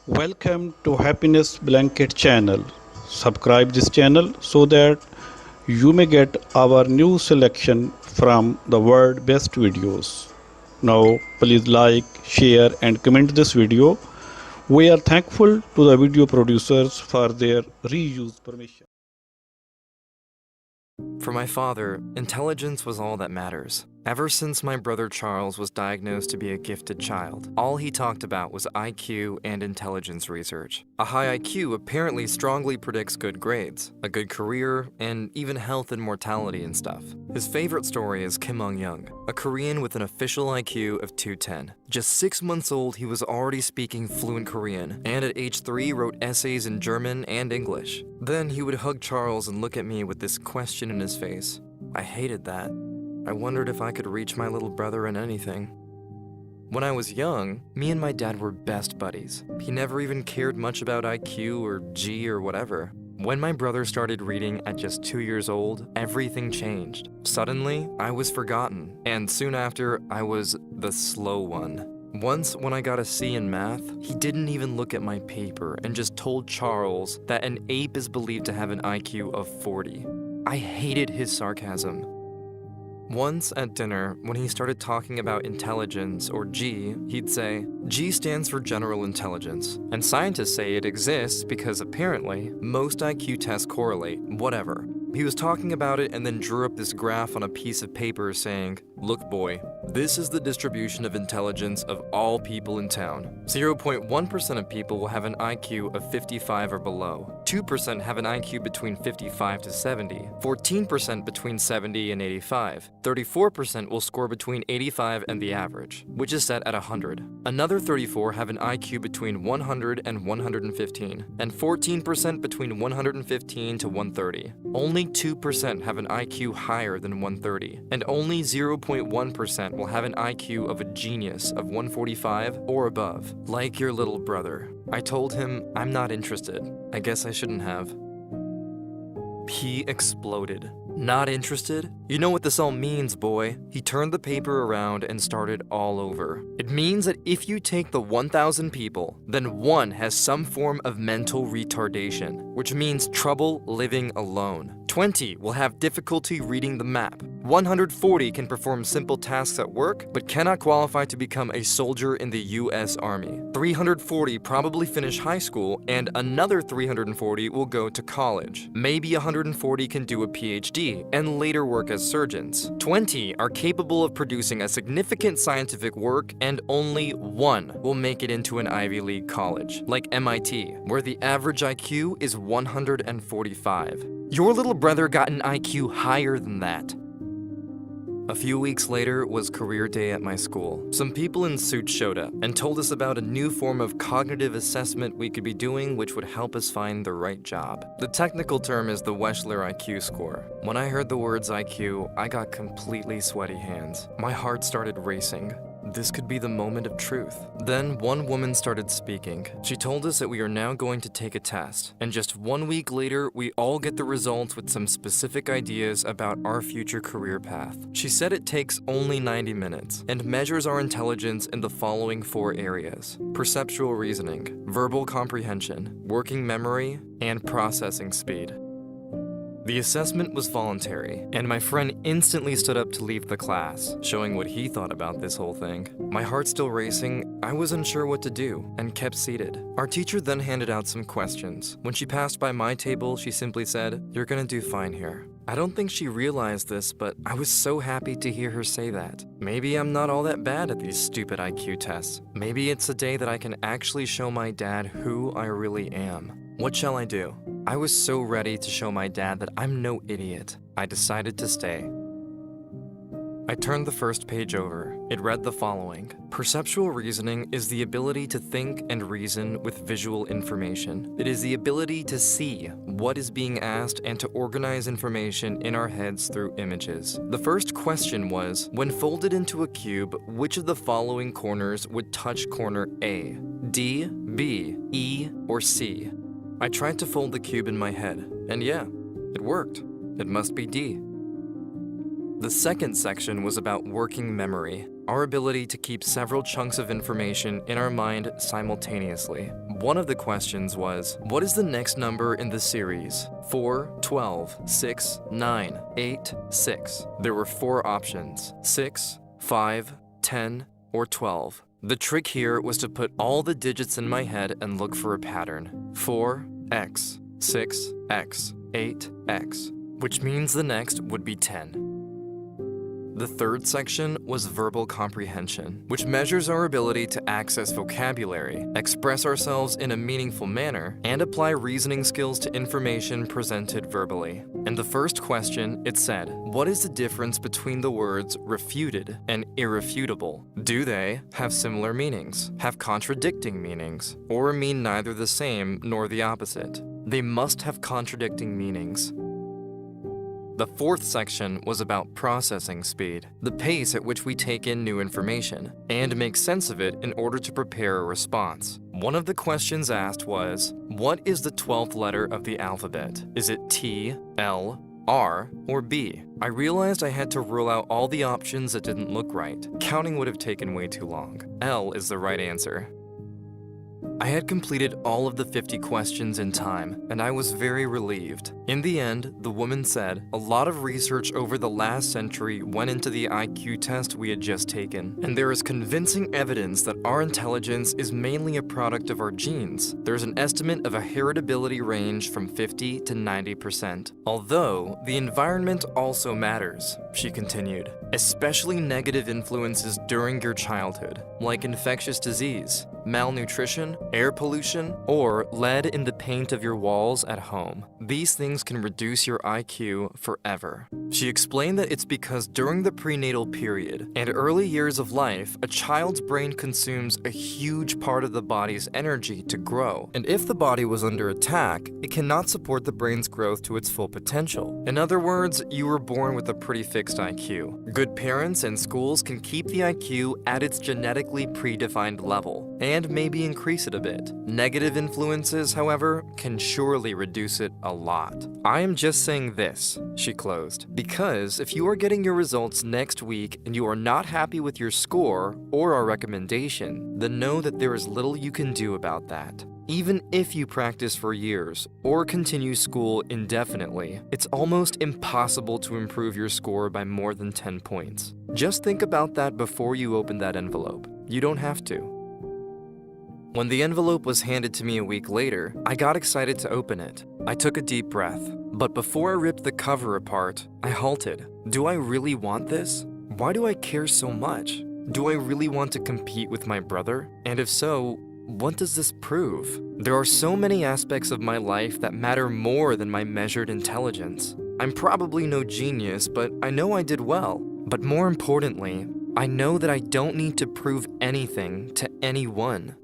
Welcome to Happiness Blanket channel. Subscribe this channel so that you may get our new selection from the world best videos. Now please like, share and comment this video. We are thankful to the video producers for their reuse permission. For my father, intelligence was all that matters. Ever since my brother Charles was diagnosed to be a gifted child, all he talked about was IQ and intelligence research. A high IQ apparently strongly predicts good grades, a good career, and even health and mortality and stuff. His favorite story is Kim Young, a Korean with an official IQ of 210. Just 6 months old, he was already speaking fluent Korean, and at age 3 wrote essays in German and English. Then he would hug Charles and look at me with this question in his face. I hated that. I wondered if I could reach my little brother in anything. When I was young, me and my dad were best buddies. He never even cared much about IQ or G or whatever. When my brother started reading at just 2 years old, everything changed. Suddenly, I was forgotten, and soon after, I was the slow one. Once, when I got a C in math, he didn't even look at my paper and just told Charles that an ape is believed to have an IQ of 40. I hated his sarcasm. Once at dinner, when he started talking about intelligence, or G, he'd say, G stands for general intelligence, and scientists say it exists because apparently most IQ tests correlate, whatever. He was talking about it and then drew up this graph on a piece of paper saying, "Look boy, this is the distribution of intelligence of all people in town. 0.1% of people will have an IQ of 55 or below. 2% have an IQ between 55 to 70. 14% between 70 and 85. 34% will score between 85 and the average, which is set at 100. Another 34 have an IQ between 100 and 115, and 14% between 115 to 130. Only 2% have an IQ higher than 130, and only 0.1% will have an IQ of a genius of 145 or above, like your little brother." I told him, I'm not interested. I guess I shouldn't have. He exploded. Not interested? You know what this all means, boy. He turned the paper around and started all over. It means that if you take the 1,000 people, then one has some form of mental retardation, which means trouble living alone. 20 will have difficulty reading the map. 140 can perform simple tasks at work, but cannot qualify to become a soldier in the US Army. 340 probably finish high school, and another 340 will go to college. Maybe 140 can do a PhD and later work as surgeons. 20 are capable of producing a significant scientific work, and only one will make it into an Ivy League college, like MIT, where the average IQ is 145. Your little brother got an IQ higher than that. A few weeks later was career day at my school. Some people in suits showed up and told us about a new form of cognitive assessment we could be doing which would help us find the right job. The technical term is the Wechsler IQ score. When I heard the words IQ, I got completely sweaty hands. My heart started racing. This could be the moment of truth. Then one woman started speaking. She told us that we are now going to take a test, and just 1 week later, we all get the results with some specific ideas about our future career path. She said it takes only 90 minutes and measures our intelligence in the following 4 areas: perceptual reasoning, verbal comprehension, working memory, and processing speed. The assessment was voluntary, and my friend instantly stood up to leave the class, showing what he thought about this whole thing. My heart still racing, I was unsure what to do, and kept seated. Our teacher then handed out some questions. When she passed by my table, she simply said, "You're gonna do fine here." I don't think she realized this, but I was so happy to hear her say that. Maybe I'm not all that bad at these stupid IQ tests. Maybe it's a day that I can actually show my dad who I really am. What shall I do? I was so ready to show my dad that I'm no idiot. I decided to stay. I turned the first page over. It read the following: perceptual reasoning is the ability to think and reason with visual information. It is the ability to see what is being asked and to organize information in our heads through images. The first question was, when folded into a cube, which of the following corners would touch corner A? D, B, E, or C? I tried to fold the cube in my head, and yeah, it worked. It must be D. The second section was about working memory, our ability to keep several chunks of information in our mind simultaneously. One of the questions was, what is the next number in the series? 4, 12, 6, 9, 8, 6. There were 4 options: 6, 5, 10, or 12. The trick here was to put all the digits in my head and look for a pattern. 4x, 6x, 8x, which means the next would be 10. The third section was verbal comprehension, which measures our ability to access vocabulary, express ourselves in a meaningful manner, and apply reasoning skills to information presented verbally. In the first question, it said, what is the difference between the words refuted and irrefutable? Do they have similar meanings, have contradicting meanings, or mean neither the same nor the opposite? They must have contradicting meanings. The fourth section was about processing speed, the pace at which we take in new information, and make sense of it in order to prepare a response. One of the questions asked was, what is the 12th letter of the alphabet? Is it T, L, R, or B? I realized I had to rule out all the options that didn't look right. Counting would have taken way too long. L is the right answer. I had completed all of the 50 questions in time, and I was very relieved. In the end, the woman said, a lot of research over the last century went into the IQ test we had just taken, and there is convincing evidence that our intelligence is mainly a product of our genes. There's an estimate of a heritability range from 50 to 90%. Although, the environment also matters, she continued, especially negative influences during your childhood, like infectious disease, malnutrition, air pollution, or lead in the paint of your walls at home. These things can reduce your IQ forever. She explained that it's because during the prenatal period and early years of life, a child's brain consumes a huge part of the body's energy to grow. And if the body was under attack, it cannot support the brain's growth to its full potential. In other words, you were born with a pretty fixed IQ. Good parents and schools can keep the IQ at its genetically predefined level, and maybe increase it a bit. Negative influences, however, can surely reduce it a lot. I am just saying this, she closed, because if you are getting your results next week and you are not happy with your score or our recommendation, then know that there is little you can do about that. Even if you practice for years or continue school indefinitely, it's almost impossible to improve your score by more than 10 points. Just think about that before you open that envelope. You don't have to. When the envelope was handed to me a week later, I got excited to open it. I took a deep breath, but before I ripped the cover apart, I halted. Do I really want this? Why do I care so much? Do I really want to compete with my brother? And if so, what does this prove? There are so many aspects of my life that matter more than my measured intelligence. I'm probably no genius, but I know I did well. But more importantly, I know that I don't need to prove anything to anyone.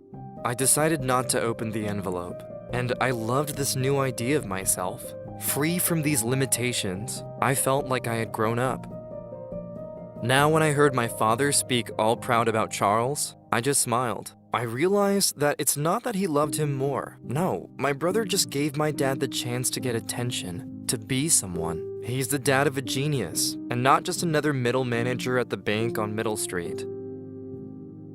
I decided not to open the envelope, and I loved this new idea of myself. Free from these limitations, I felt like I had grown up. Now when I heard my father speak all proud about Charles, I just smiled. I realized that it's not that he loved him more. No, my brother just gave my dad the chance to get attention, to be someone. He's the dad of a genius, and not just another middle manager at the bank on Middle Street.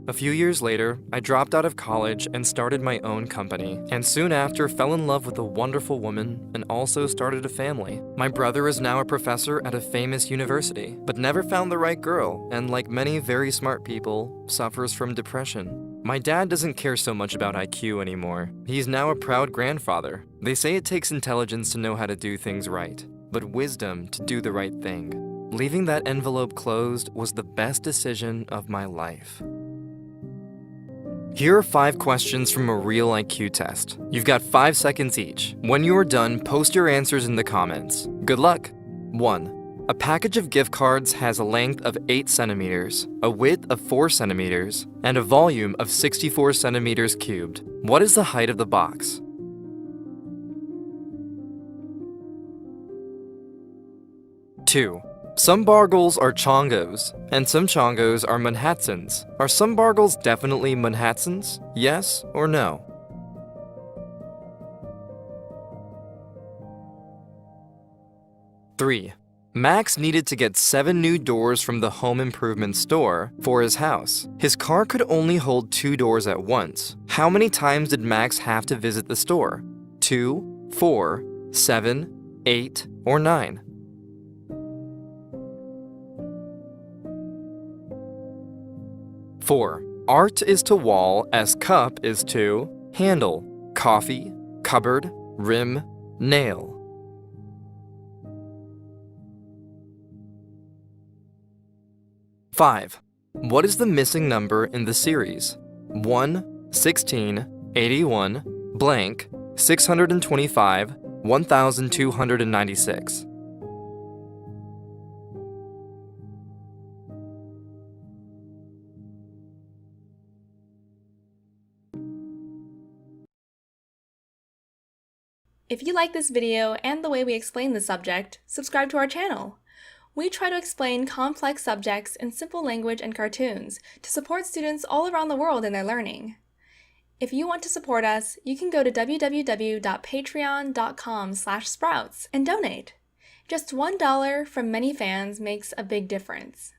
A few years later, I dropped out of college and started my own company, and soon after fell in love with a wonderful woman and also started a family. My brother is now a professor at a famous university, but never found the right girl, and like many very smart people, suffers from depression. My dad doesn't care so much about IQ anymore. He's now a proud grandfather. They say it takes intelligence to know how to do things right, but wisdom to do the right thing. Leaving that envelope closed was the best decision of my life. Here are 5 questions from a real IQ test. You've got 5 seconds each. When you are done, post your answers in the comments. Good luck! 1. A package of gift cards has a length of 8 centimeters, a width of 4 centimeters, and a volume of 64 centimeters cubed. What is the height of the box? 2. Some Bargles are Chongos, and some Chongos are Manhattans. Are some Bargles definitely Manhattans? Yes or no? 3. Max needed to get 7 new doors from the home improvement store for his house. His car could only hold 2 doors at once. How many times did Max have to visit the store? 2, 4, 7, 8, or 9? Four. Art is to wall as cup is to handle, coffee, cupboard, rim, nail. 5. What is the missing number in the series? 1, 16, 81, blank, 625, 1296. If you like this video and the way we explain the subject, subscribe to our channel. We try to explain complex subjects in simple language and cartoons to support students all around the world in their learning. If you want to support us, you can go to www.patreon.com/sprouts and donate. Just $1 from many fans makes a big difference.